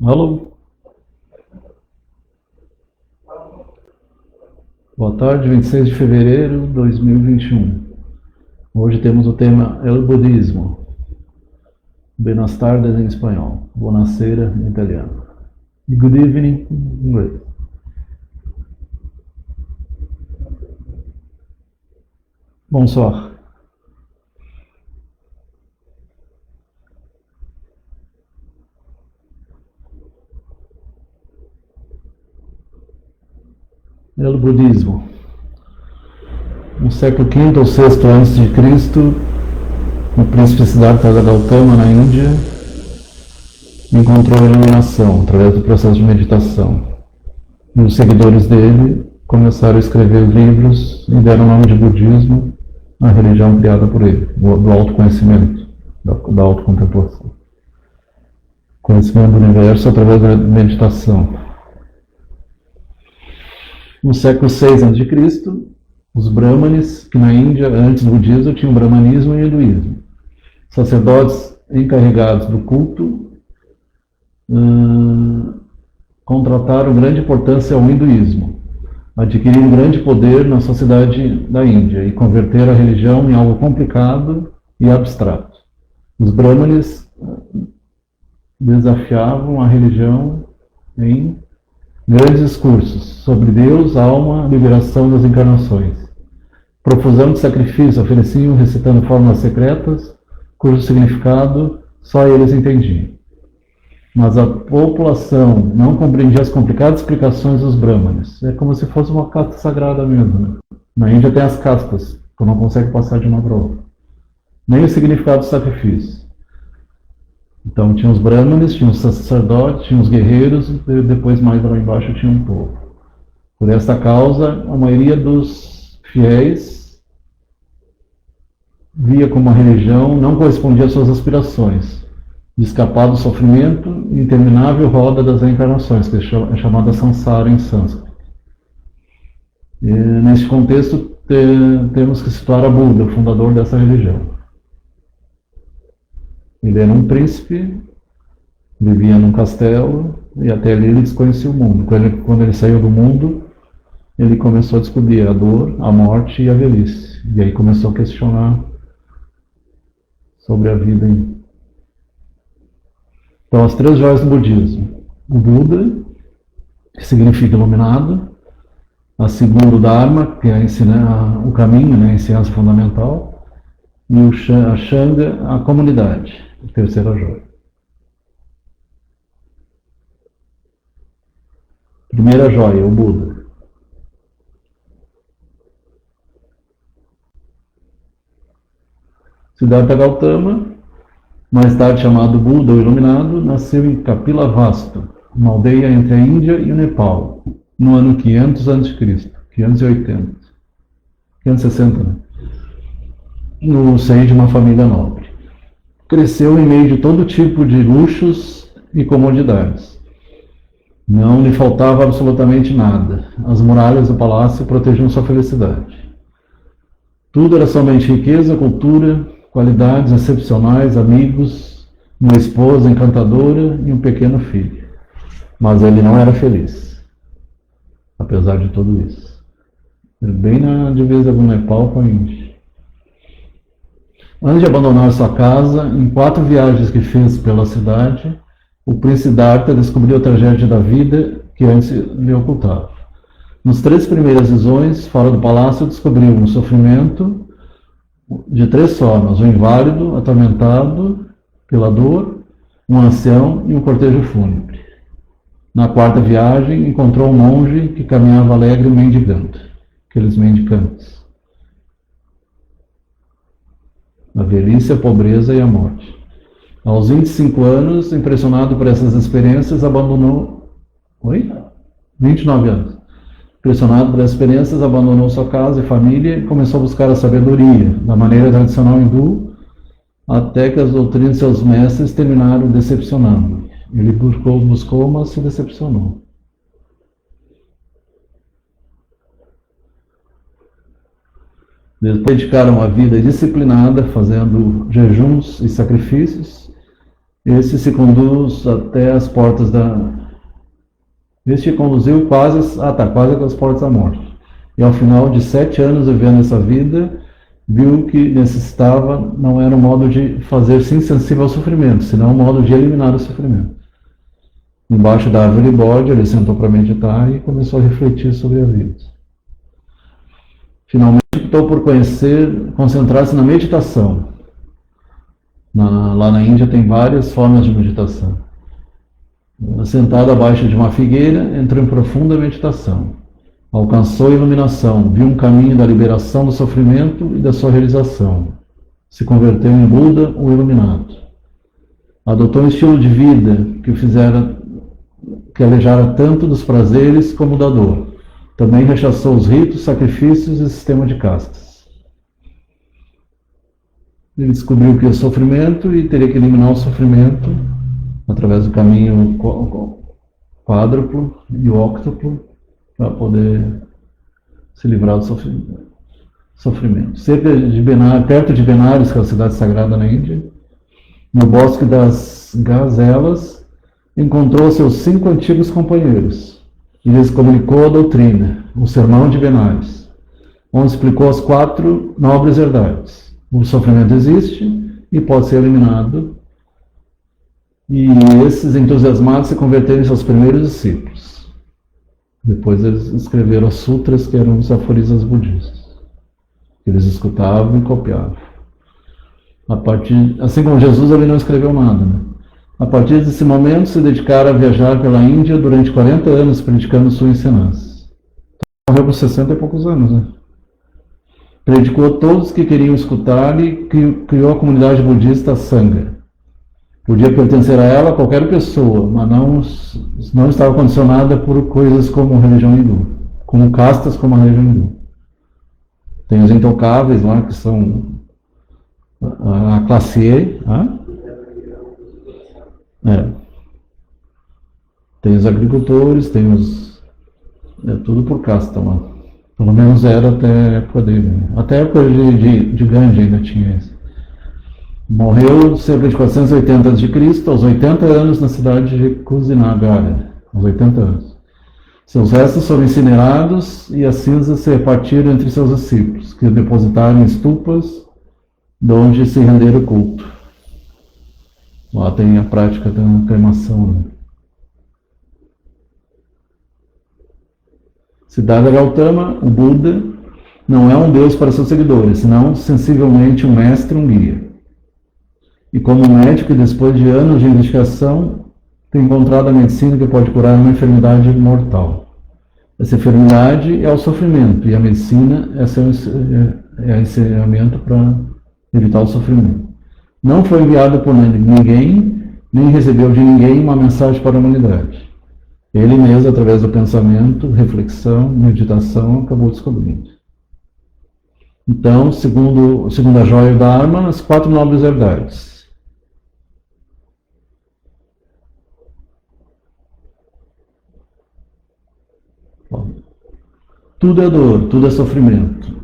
Alô? Boa tarde, 26 de fevereiro de 2021. Hoje temos o tema El Budismo. Buenas tardes em espanhol. Buonasera em italiano. E good evening em inglês. Bonsoir. El Budismo. No século V ou VI a.C., o príncipe Siddhartha Gautama, na Índia, encontrou a iluminação através do processo de meditação. E os seguidores dele começaram a escrever livros e deram o nome de budismo à religião criada por ele, do autoconhecimento, da autocontemplação. Conhecimento do universo através da meditação. No século VI a.C., os brahmanes, que na Índia, antes do budismo, tinham o brahmanismo e o hinduísmo. Sacerdotes encarregados do culto contrataram grande importância ao hinduísmo, adquiriram grande poder na sociedade da Índia e converteram a religião em algo complicado e abstrato. Os brahmanes desafiavam a religião em grandes discursos sobre Deus, alma, liberação das encarnações. Profusão de sacrifício ofereciam recitando fórmulas secretas, cujo significado só eles entendiam. Mas a população não compreendia as complicadas explicações dos brahmanes. É como se fosse uma casta sagrada mesmo. Né? Na Índia tem as castas, que não consegue passar de uma para outra. Nem o significado do sacrifício. Então tinha os brahmanes, tinha os sacerdotes, tinha os guerreiros, e depois mais lá embaixo tinha um povo. Por essa causa, a maioria dos fiéis via como a religião não correspondia às suas aspirações, de escapar do sofrimento e interminável roda das reencarnações, que é chamada samsara em sânscrito. E, neste contexto, temos que situar a Buda, o fundador dessa religião. Ele era um príncipe, vivia num castelo e até ali ele desconhecia o mundo. Quando ele saiu do mundo, ele começou a descobrir a dor, a morte e a velhice. E aí começou a questionar sobre a vida. Então, as três joias do budismo. O Buda, que significa iluminado. A segunda, o Dharma, que é ensinar o caminho, né, a ciência fundamental. E a Shanga, a comunidade. A terceira joia. Primeira joia, o Buda. Siddhartha Gautama, mais tarde chamado Buda ou Iluminado, nasceu em Kapilavastu, uma aldeia entre a Índia e o Nepal, no ano 500 a.C., 580, 560, né? No seio de uma família nobre. Cresceu em meio de todo tipo de luxos e comodidades. Não lhe faltava absolutamente nada. As muralhas do palácio protegiam sua felicidade. Tudo era somente riqueza, cultura, qualidades excepcionais, amigos, uma esposa encantadora e um pequeno filho. Mas ele não era feliz, apesar de tudo isso. Bem na divisa do Nepal com a Índia. Antes de abandonar sua casa, em 4 viagens que fez pela cidade, o príncipe Siddhartha descobriu a tragédia da vida que antes lhe ocultava. Nas 3 primeiras visões, fora do palácio, descobriu um sofrimento de 3 formas: o inválido, atormentado pela dor, um ancião e um cortejo fúnebre. Na 4ª viagem, encontrou um monge que caminhava alegre mendigando, aqueles mendicantes. A velhice, a pobreza e a morte. Aos 25 anos, impressionado por essas experiências, abandonou... 29 anos. Impressionado por essas experiências, abandonou sua casa e família e começou a buscar a sabedoria, da maneira tradicional hindu, até que as doutrinas de seus mestres terminaram decepcionando. Ele buscou, mas se decepcionou. Dedicaram uma vida disciplinada, fazendo jejuns e sacrifícios, Esse se conduz até as portas da... Este conduziu quase às portas da morte. E ao final de 7 anos vivendo essa vida, viu que necessitava, não era um modo de fazer-se insensível ao sofrimento, senão um modo de eliminar o sofrimento. Embaixo da árvore de bode, ele sentou para meditar e começou a refletir sobre a vida. Finalmente, optou por concentrar-se na meditação. Lá na Índia tem várias formas de meditação. Sentado abaixo de uma figueira, entrou em profunda meditação. Alcançou a iluminação, viu um caminho da liberação do sofrimento e da sua realização. Se converteu em Buda, o iluminado. Adotou um estilo de vida que alejara tanto dos prazeres como da dor. Também rechaçou os ritos, sacrifícios e sistema de castas. Ele descobriu que o sofrimento e teria que eliminar o sofrimento através do caminho quádruplo e óctuplo para poder se livrar do sofrimento. Perto de Benares, que é a cidade sagrada na Índia, no bosque das gazelas, encontrou seus 5 antigos companheiros e lhes comunicou a doutrina, o Sermão de Benares, onde explicou as 4 nobres verdades. O sofrimento existe e pode ser eliminado. E esses entusiasmados se converteram em seus primeiros discípulos. Depois eles escreveram as sutras, que eram os aforismos budistas. Eles escutavam e copiavam. Assim como Jesus, ele não escreveu nada. Né? A partir desse momento, se dedicaram a viajar pela Índia durante 40 anos, predicando sua ensinança. Então, morreu por 60 e poucos anos, né? Predicou a todos que queriam escutar e criou a comunidade budista Sangha. Podia pertencer a ela qualquer pessoa, mas não estava condicionada por coisas como a religião hindu, como castas como a religião hindu. Tem os intocáveis lá, que são a classe E. Tem os agricultores, tem os... É tudo por casta lá. Pelo menos era até a época dele. Até a época de Gandhi ainda tinha isso. Morreu cerca de 480 a.C., aos 80 anos, na cidade de Kusinagara. Aos 80 anos. Seus restos foram incinerados e as cinzas se repartiram entre seus discípulos, que depositaram em estupas, de onde se renderam o culto. Lá tem a prática da cremação. Né? Siddhartha Gautama, o Buda, não é um Deus para seus seguidores, senão sensivelmente um mestre, um guia. E como médico, depois de anos de investigação, tem encontrado a medicina que pode curar uma enfermidade mortal. Essa enfermidade é o sofrimento, e a medicina é o ensinamento para evitar o sofrimento. Não foi enviado por ninguém, nem recebeu de ninguém uma mensagem para a humanidade. Ele mesmo, através do pensamento, reflexão, meditação, acabou descobrindo. Então, segundo a joia do Dharma, as 4 nobres verdades. Tudo é dor, tudo é sofrimento.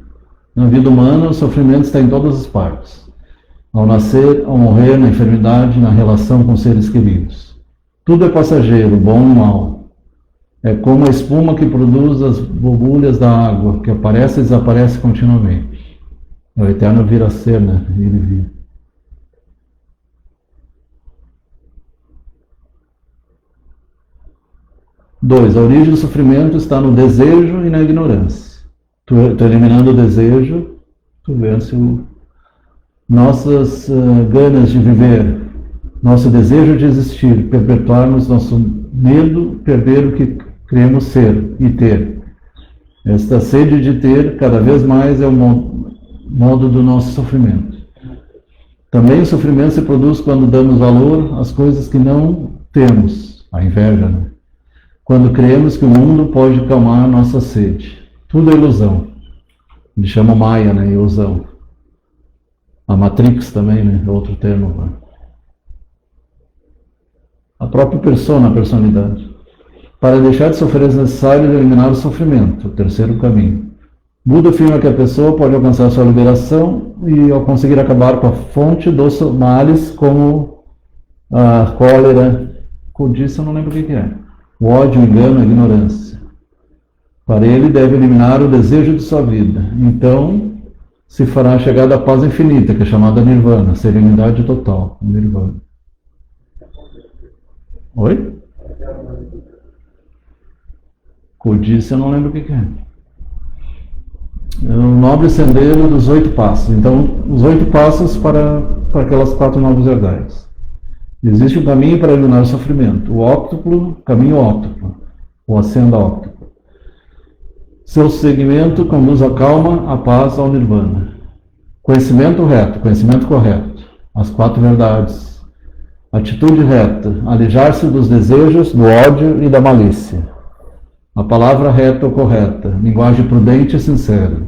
Na vida humana, o sofrimento está em todas as partes. Ao nascer, ao morrer, na enfermidade, na relação com seres queridos. Tudo é passageiro, bom e mal. É como a espuma que produz as borbulhas da água, que aparece e desaparece continuamente. O eterno vir a ser, né? Ele vir. A origem do sofrimento está no desejo e na ignorância. Tu eliminando o desejo, tu vence nossas ganas de viver, nosso desejo de existir, perpetuarmos nosso medo, perder o que queremos ser e ter. Esta sede de ter, cada vez mais, é o modo do nosso sofrimento. Também o sofrimento se produz quando damos valor às coisas que não temos, a inveja, né? Quando cremos que o mundo pode calmar nossa sede. Tudo é ilusão. Ele chama Maya, né? Ilusão. A Matrix também, né? É outro termo. Né? A própria persona, a personalidade. Para deixar de sofrer é necessário eliminar o sofrimento, o terceiro caminho. Buda afirma que a pessoa pode alcançar sua liberação e, ao conseguir acabar com a fonte dos males, como A cólera, cobiça, eu não lembro o que é. O ódio, o engano, a ignorância. Para ele deve eliminar o desejo de sua vida. Então, se fará a chegada à paz infinita, que é chamada nirvana, serenidade total, nirvana. Oi? Codice, eu não lembro o que é. É o nobre sendeiro dos 8 passos. Então, os 8 passos para aquelas 4 novas verdades. Existe um caminho para eliminar o sofrimento. O óctuplo, caminho óctuplo, ou a senda óctupla. Seu segmento conduz a calma, a paz, ao nirvana. Conhecimento reto, conhecimento correto. As 4 verdades. Atitude reta, alejar-se dos desejos, do ódio e da malícia. A palavra reta ou correta, linguagem prudente e sincera.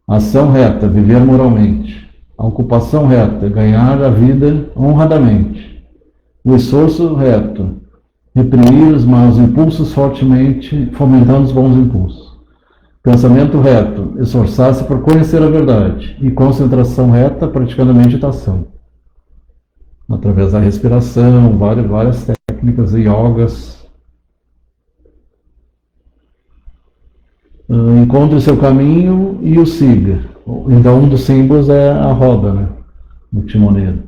A ação reta, viver moralmente. A ocupação reta, ganhar a vida honradamente. O esforço reto, reprimir os maus impulsos fortemente, fomentando os bons impulsos. Pensamento reto, esforçar-se por conhecer a verdade. E concentração reta, praticando a meditação. Através da respiração, várias técnicas e yogas. Encontre o seu caminho e o siga. Então, um dos símbolos é a roda, né? O timoneiro.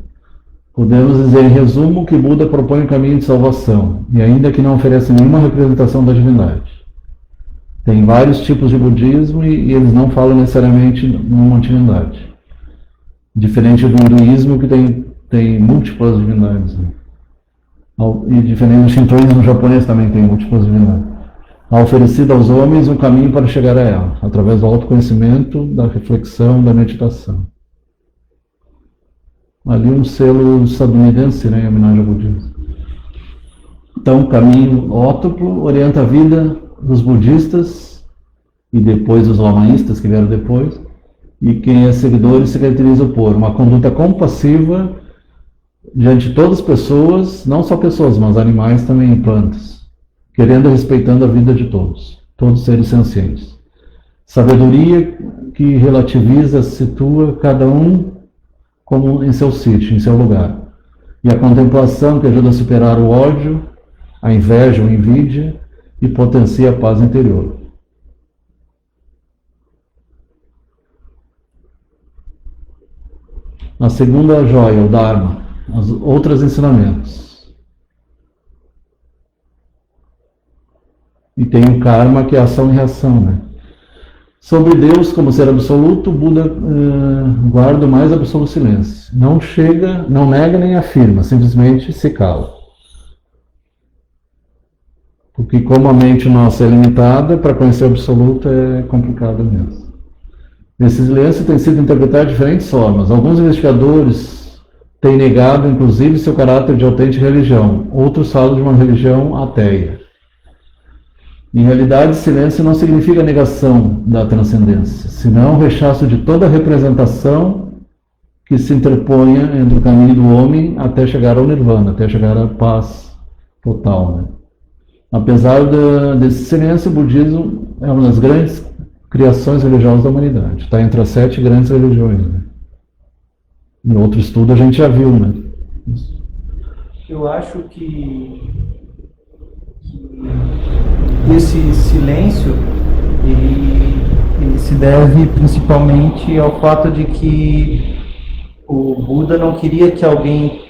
Podemos dizer, em resumo, que Buda propõe um caminho de salvação, e ainda que não ofereça nenhuma representação da divindade. Tem vários tipos de budismo e eles não falam necessariamente numa divindade. Diferente do hinduísmo, que tem múltiplas divindades. Né? E diferente do shintoísmo japonês também tem múltiplas divindades. Há oferecido aos homens um caminho para chegar a ela, através do autoconhecimento, da reflexão, da meditação. Ali um selo estadunidense, né, em homenagem ao budismo. Então, o caminho ótuplo orienta a vida dos budistas e depois os lamaístas que vieram depois, e quem é seguidor se caracteriza por uma conduta compassiva diante de todas as pessoas, não só pessoas, mas animais também e plantas. Querendo e respeitando a vida de todos seres sencientes. Sabedoria que relativiza, situa cada um como em seu sítio, em seu lugar. E a contemplação que ajuda a superar o ódio, a inveja ou envidia e potencia a paz interior. A segunda joia, o Dharma, os outros ensinamentos. E tem o karma, que é ação e reação, né? Sobre Deus como ser absoluto, Buda guarda o mais absoluto silêncio. Não nega nem afirma, simplesmente se cala. Porque como a mente nossa é limitada, para conhecer o absoluto é complicado mesmo. Esse silêncio tem sido interpretado de diferentes formas. Alguns investigadores têm negado, inclusive, seu caráter de autêntica religião. Outros falam de uma religião ateia. Em realidade, silêncio não significa negação da transcendência, senão o rechaço de toda representação que se interponha entre o caminho do homem até chegar ao nirvana, até chegar à paz total. Né? Apesar desse silêncio, o budismo é uma das grandes criações religiosas da humanidade. Está entre as 7 grandes religiões. Né? Em outro estudo a gente já viu, né? Eu acho que esse silêncio ele se deve principalmente ao fato de que o Buda não queria que alguém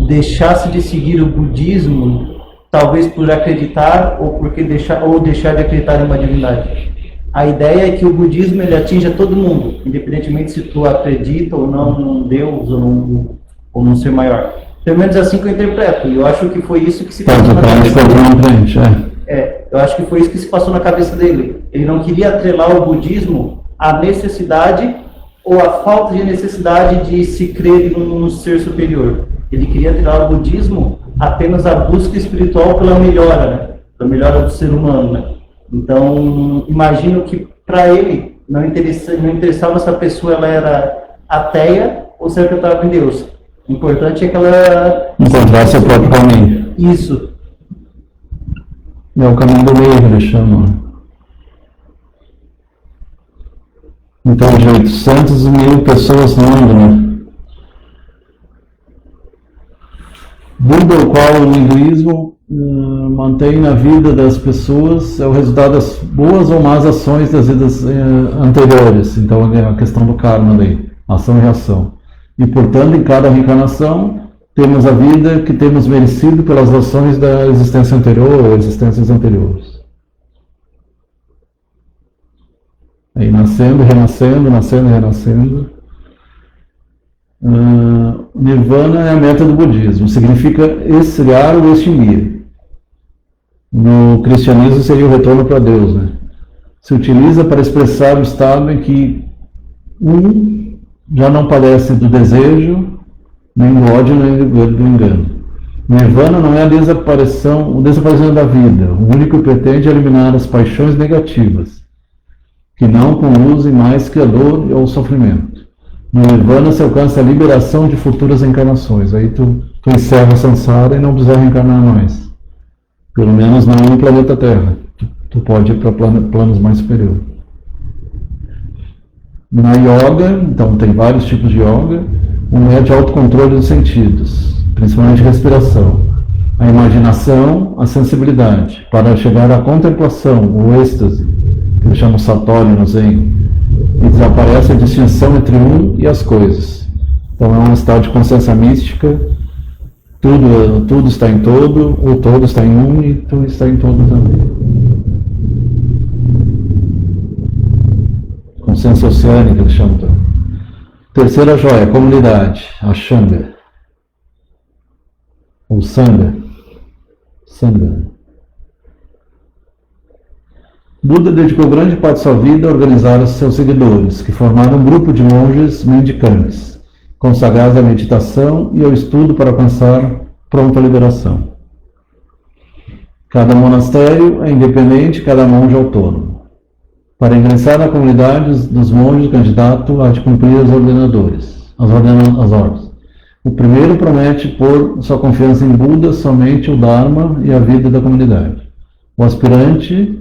deixasse de seguir o budismo, talvez por acreditar ou deixar de acreditar em uma divindade. A ideia é que o budismo ele atinja todo mundo, independentemente se tu acredita ou não num Deus ou num ser maior. Pelo menos assim que eu interpreto. E eu acho que foi isso que se passou na cabeça dele. Eu acho que foi isso que se passou na cabeça dele. Ele não queria atrelar o budismo à necessidade ou à falta de necessidade de se crer num ser superior. Ele queria atrelar o budismo apenas à busca espiritual pela melhora, né? Pela melhora do ser humano, né? Então, imagino que para ele não interessava se a pessoa ela era ateia ou se ela acreditava em Deus. O importante é que ela encontrar seu próprio caminho. Isso. É o caminho do meio que eles chamam. Então, de 800 mil pessoas no mundo, né? Buda, o qual o hinduísmo mantém na vida das pessoas, é o resultado das boas ou más ações das vidas anteriores. Então é a questão do karma daí, ação e reação. E portanto, em cada reencarnação, temos a vida que temos merecido pelas ações da existência anterior ou existências anteriores. Aí nascendo, renascendo, nascendo e renascendo. Nirvana é a meta do budismo, significa expiar ou extinguir. No cristianismo seria o retorno para Deus, né? Se utiliza para expressar o estado em que já não padece do desejo, nem do ódio, nem do engano. Nirvana não é o desaparecimento da vida. O único que pretende é eliminar as paixões negativas, que não conduzem mais que a dor ou o sofrimento. No Nirvana se alcança a liberação de futuras encarnações. Aí tu encerra a samsara e não precisa reencarnar mais. Pelo menos não no planeta Terra. Tu pode ir para planos mais superiores. Na yoga, então tem vários tipos de yoga. Um é de autocontrole dos sentidos, principalmente respiração. A imaginação, a sensibilidade, para chegar à contemplação, o êxtase, que eles chamam Satori no Zen. E desaparece a distinção entre e as coisas. Então é um estado de consciência mística, tudo está em todo, o todo está em e tudo está em todo também. Consciência oceânica, eles chamam também. Terceira joia, comunidade, a Shanga, ou Sangha. Buda dedicou grande parte de sua vida a organizar os seus seguidores, que formaram um grupo de monges mendicantes, consagrados à meditação e ao estudo para alcançar pronta liberação. Cada monastério é independente, cada monge é autônomo. Para ingressar na comunidade dos monges, o candidato há de cumprir as ordens. O primeiro promete pôr sua confiança em Buda, somente o Dharma e a vida da comunidade. O aspirante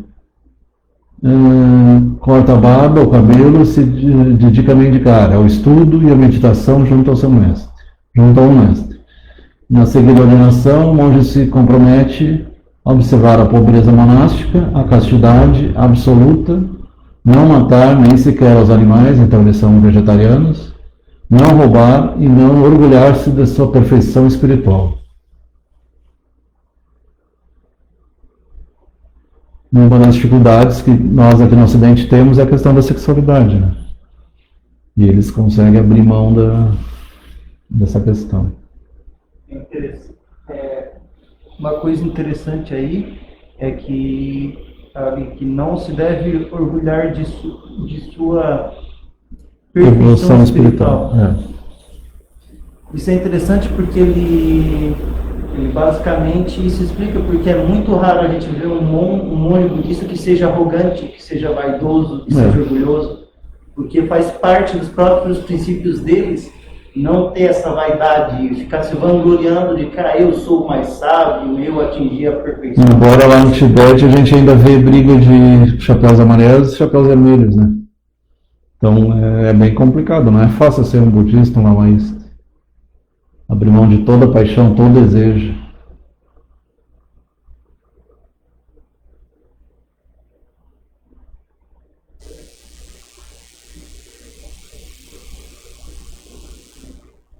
corta a barba, o cabelo, se dedica a mendigar, ao estudo e à meditação junto ao mestre. Na seguida ordenação, o monge se compromete a observar a pobreza monástica, a castidade absoluta, não matar nem sequer os animais, então eles são vegetarianos, não roubar e não orgulhar-se da sua perfeição espiritual. Uma das dificuldades que nós aqui no Ocidente temos é a questão da sexualidade, né? E eles conseguem abrir mão dessa questão. Uma coisa interessante aí é que não se deve orgulhar de sua perfeição espiritual. Isso é interessante porque ele basicamente isso explica porque é muito raro a gente ver um monge budista que seja arrogante, que seja vaidoso, que seja orgulhoso, porque faz parte dos próprios princípios deles não ter essa vaidade, ficar se vangloriando de que eu sou o mais sábio, eu atingi a perfeição. Embora lá no Tibete a gente ainda vê briga de chapéus amarelos e chapéus vermelhos, né? Então é bem complicado, não é fácil ser um budista, um lamaísta. Abrir mão de toda paixão, todo desejo.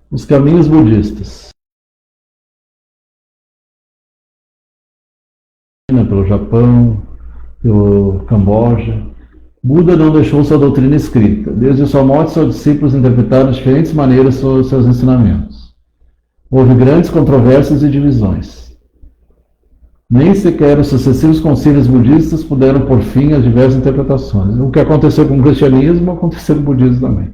Os caminhos budistas. Pelo Japão, pelo Camboja. Buda não deixou sua doutrina escrita. Desde sua morte, seus discípulos interpretaram de diferentes maneiras seus ensinamentos. Houve grandes controvérsias e divisões. Nem sequer os sucessivos concílios budistas puderam pôr fim às diversas interpretações. O que aconteceu com o cristianismo, aconteceu com o budismo também.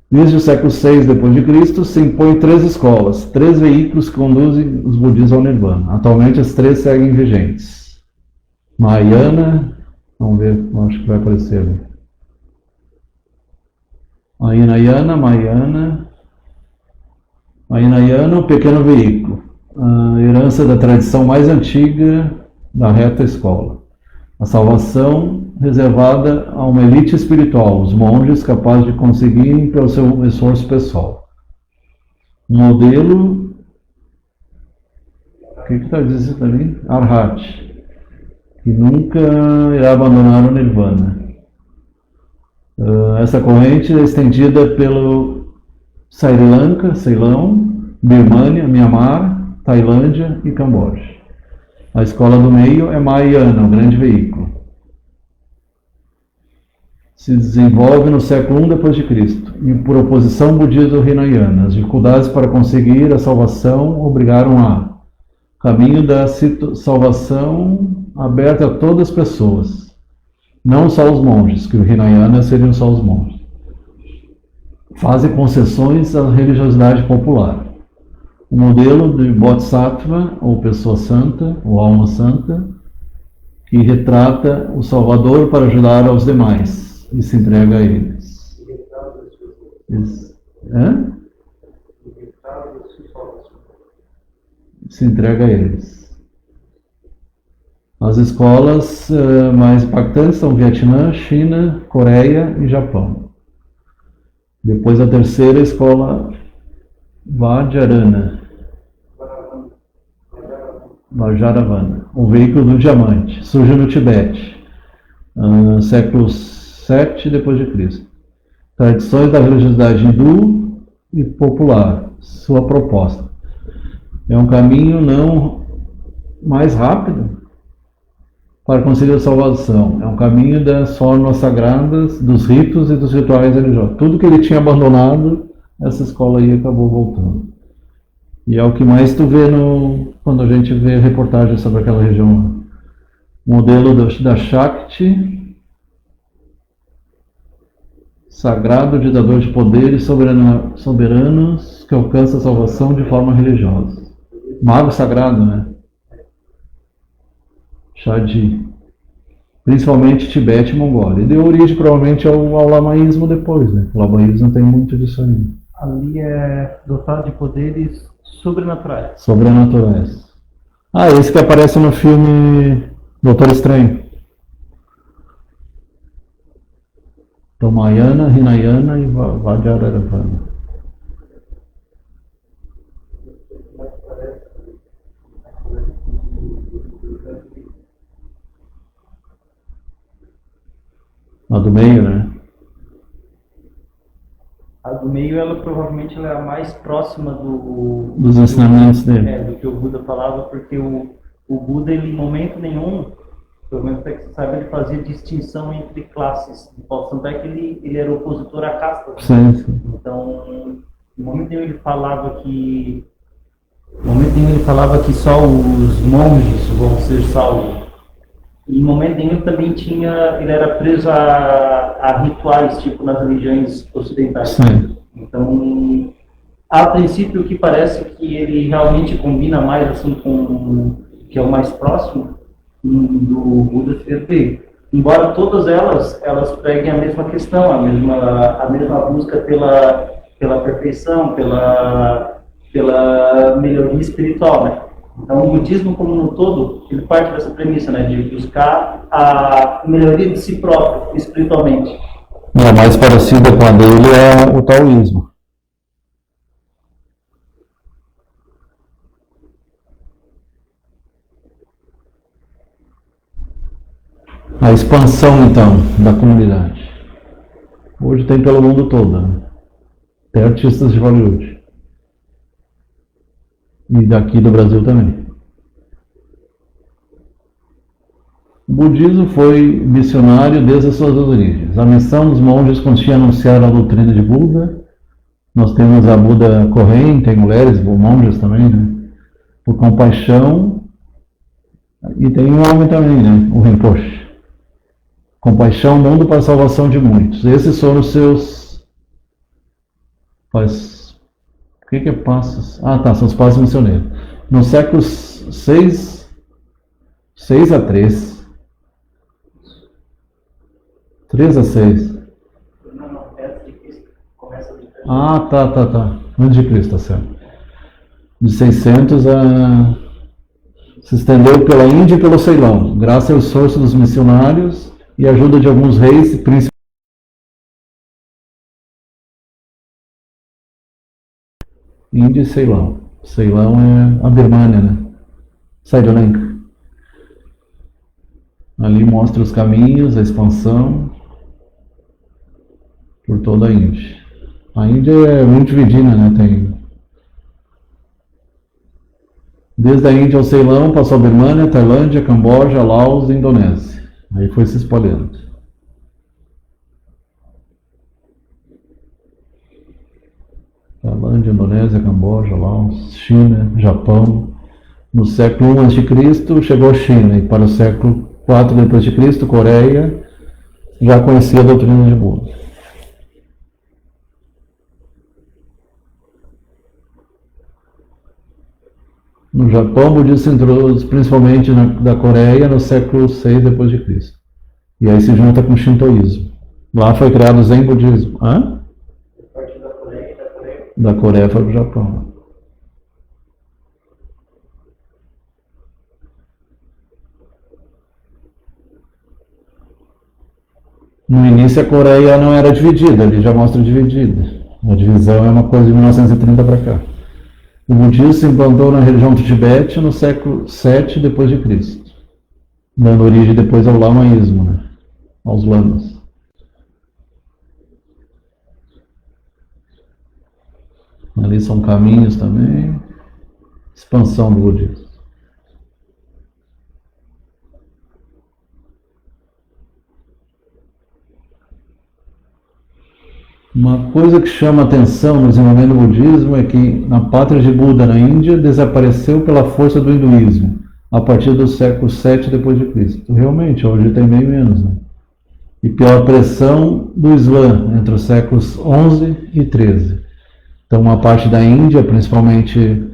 Desde o século VI d.C., se impõem 3 escolas, 3 veículos que conduzem os budistas ao Nirvana. Atualmente, as 3 seguem vigentes. Mahayana, vamos ver, acho que vai aparecer ali. Mahayana, o pequeno veículo, a herança da tradição mais antiga da reta escola. A salvação reservada a uma elite espiritual, os monges capazes de conseguirem pelo seu esforço pessoal. Um modelo O que está dizendo ali? Arhat, que nunca irá abandonar o Nirvana. Essa corrente é estendida pelo Sri Lanka, Ceilão, Birmânia, Mianmar, Tailândia e Camboja. A escola do meio é Mahayana, o grande veículo. Se desenvolve no século I d.C. e por oposição budismo-hinayana. As dificuldades para conseguir a salvação obrigaram a caminho da salvação aberto a todas as pessoas, não só os monges, que o Hinayana seriam só os monges. Fazem concessões à religiosidade popular. O modelo de Bodhisattva, ou pessoa santa, ou alma santa, que retrata o Salvador para ajudar aos demais e se entrega a eles. Se entrega a eles. As escolas mais impactantes são Vietnã, China, Coreia e Japão. Depois a terceira escola, Vajravana, o veículo do diamante, surge no Tibete, século VII d.C. Tradições da religiosidade hindu e popular. Sua proposta é um caminho não mais rápido para conseguir a salvação. É um caminho das formas sagradas, dos ritos e dos rituais religiosos. Tudo que ele tinha abandonado, essa escola aí acabou voltando. E é o que mais tu vê quando a gente vê reportagens sobre aquela região. O modelo da Shakti, sagrado ditador de poderes soberanos que alcança a salvação de forma religiosa. Mago sagrado, né? Shadi. Principalmente Tibete e Mongólia. E deu origem provavelmente ao lamaísmo depois, né? O lamaísmo tem muito disso aí. Ali é dotado de poderes sobrenaturais. Sobrenaturais. Esse que aparece no filme Doutor Estranho. Então, Mahayana, Hinayana e Vajravana. A do meio, né? A do meio, ela provavelmente é a mais próxima dos ensinamentos dele. Do que o Buda falava, porque o Buda, ele, em momento nenhum, pelo menos até que você sabe, ele fazia distinção entre classes. Tanto é que ele era opositor à casta. Sim, sim. Então, em momento nenhum ele falava que só os monges vão ser salvos. E em momento nenhum também ele era preso a rituais, tipo nas religiões ocidentais. Sim. Então, a princípio, o que parece que ele realmente combina mais assim com que é o mais próximo do Buda Tibete. Embora todas elas preguem a mesma questão, a mesma busca pela perfeição, pela melhoria espiritual, né? Então, o budismo como no todo, ele parte dessa premissa, né, de buscar a melhoria de si próprio, espiritualmente. E a mais parecida com a dele é o taoísmo. A expansão, então, da comunidade. Hoje tem pelo mundo todo, né? Tem artistas de Hollywood. E daqui do Brasil também. O budismo foi missionário desde as suas origens. A missão dos monges consistia em anunciar a doutrina de Buda. Nós temos a Buda Kohen, tem mulheres, monges também, né? Por compaixão. E tem um homem também, né? O Rinpoche. Compaixão, mundo para a salvação de muitos. Esses foram os seus... O que é passos? São os passos missioneiros. No século 6 a 3. 3 a 6. Não, antes de Cristo. Começa de Cristo. Tá. Antes de Cristo, tá certo. De 600 a... Se estendeu pela Índia e pelo Ceilão, graças ao esforço dos missionários e ajuda de alguns reis e príncipes. Índia e Ceilão. Ceilão é a Birmânia, né? Sai do link. Ali mostra os caminhos, a expansão por toda a Índia. A Índia é muito dividida, né? Tem desde a Índia ao Ceilão, passou a Birmânia, Tailândia, Camboja, Laos e Indonésia. Aí foi se espalhando. Tailândia, Indonésia, Camboja, Laos, China, Japão. No século I a.C. chegou a China, e para o século IV d.C., Coreia já conhecia a doutrina de Buda. No Japão, o budismo se introduz principalmente da Coreia no século VI d.C. E aí se junta com o Shintoísmo. Lá foi criado o Zen budismo. Hã? A partir da Coreia, Da Coreia foi para o Japão. No início a Coreia não era dividida, ele já mostra dividida. A divisão é uma coisa de 1930 para cá. O budismo se implantou na região do Tibete no século VII d.C., dando origem depois ao lamaísmo, né? Aos lamas. Ali são caminhos também, expansão do budismo. Uma coisa que chama atenção no desenvolvimento do budismo é que na pátria de Buda, na Índia, desapareceu pela força do hinduísmo, a partir do século VII d.C. Realmente, hoje tem bem menos, né? E pela pressão do Islã, entre os séculos XI e XIII. Então, uma parte da Índia, principalmente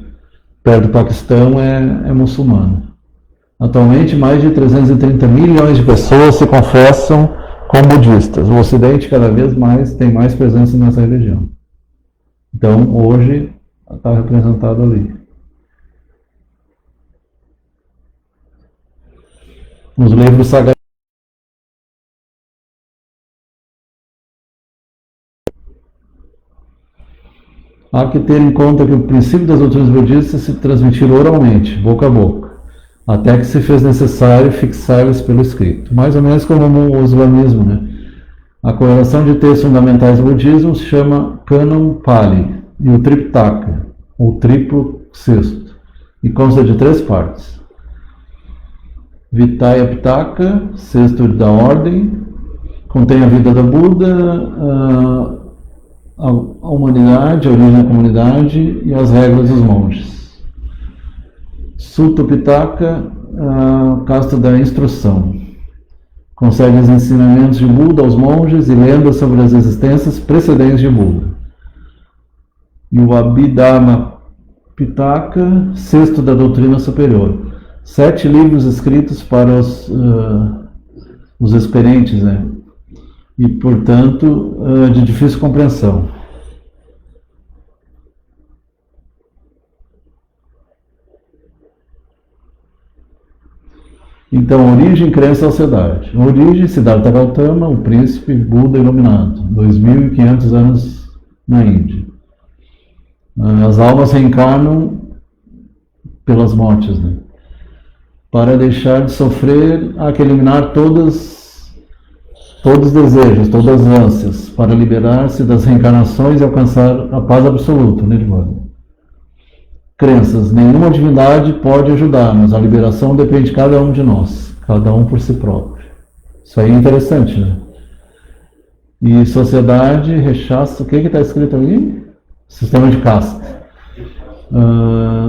perto do Paquistão, é muçulmana. Atualmente, mais de 330 milhões de pessoas se confessam como budistas. O Ocidente cada vez mais tem mais presença nessa religião. Então, hoje, está representado ali. Os livros sagrados. Há que ter em conta que o princípio das doutrinas budistas se transmitiram oralmente, boca a boca, até que se fez necessário fixá-las pelo escrito. Mais ou menos como o islamismo, né? A correlação de textos fundamentais do budismo se chama Cânon Pali e o Triptaka, ou triplo sexto, e consta de 3 partes. Vitaya Pitaka, sexto da ordem, contém a vida do Buda, a humanidade, a origem da comunidade e as regras dos monges. Sutta Pitaka, casta da instrução. Concede os ensinamentos de Buda aos monges e lendas sobre as existências precedentes de Buda. E o Abhidhamma Pitaka, sexto da doutrina superior. 7 livros escritos para os experientes, né? E, portanto, de difícil compreensão. Então, origem, crença e sociedade. Origem, Siddhartha Gautama, o príncipe Buda iluminado, 2500 anos na Índia. As almas reencarnam pelas mortes, né? Para deixar de sofrer, há que eliminar todos os desejos, todas as ânsias, para liberar-se das reencarnações e alcançar a paz absoluta, Nirvana. Crenças, nenhuma divindade pode ajudar-nos, a liberação depende de cada um de nós, cada um por si próprio. Isso aí é interessante, né? E sociedade rechaça, o que está escrito ali? Sistema de casta.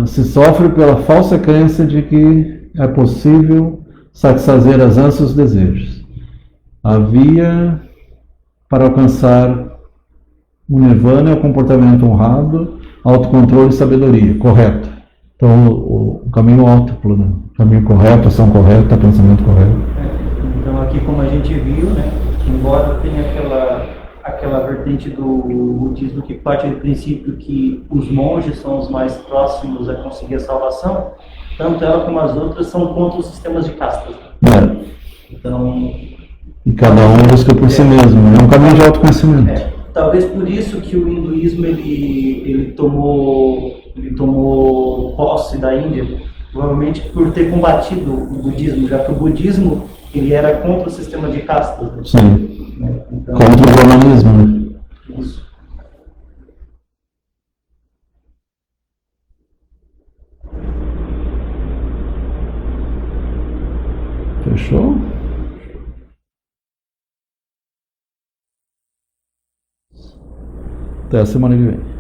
Se sofre pela falsa crença de que é possível satisfazer as ânsias e os desejos. A via para alcançar o Nirvana é o comportamento honrado, autocontrole e sabedoria, correto. Então, o caminho óptimo, né? Caminho correto, ação correta, pensamento correto. Então, aqui como a gente viu, né, embora tenha aquela vertente do budismo que parte do princípio que os monges são os mais próximos a conseguir a salvação, tanto ela como as outras são contra os sistemas de castas. Então, e cada um busca por si mesmo, é um caminho de autoconhecimento. Talvez por isso que o hinduísmo ele tomou posse da Índia, Provavelmente por ter combatido o budismo, já que o budismo ele era contra o sistema de castas. Né? Sim. Então, Contra o brahmanismo, né? isso. Fechou? Até a semana que vem.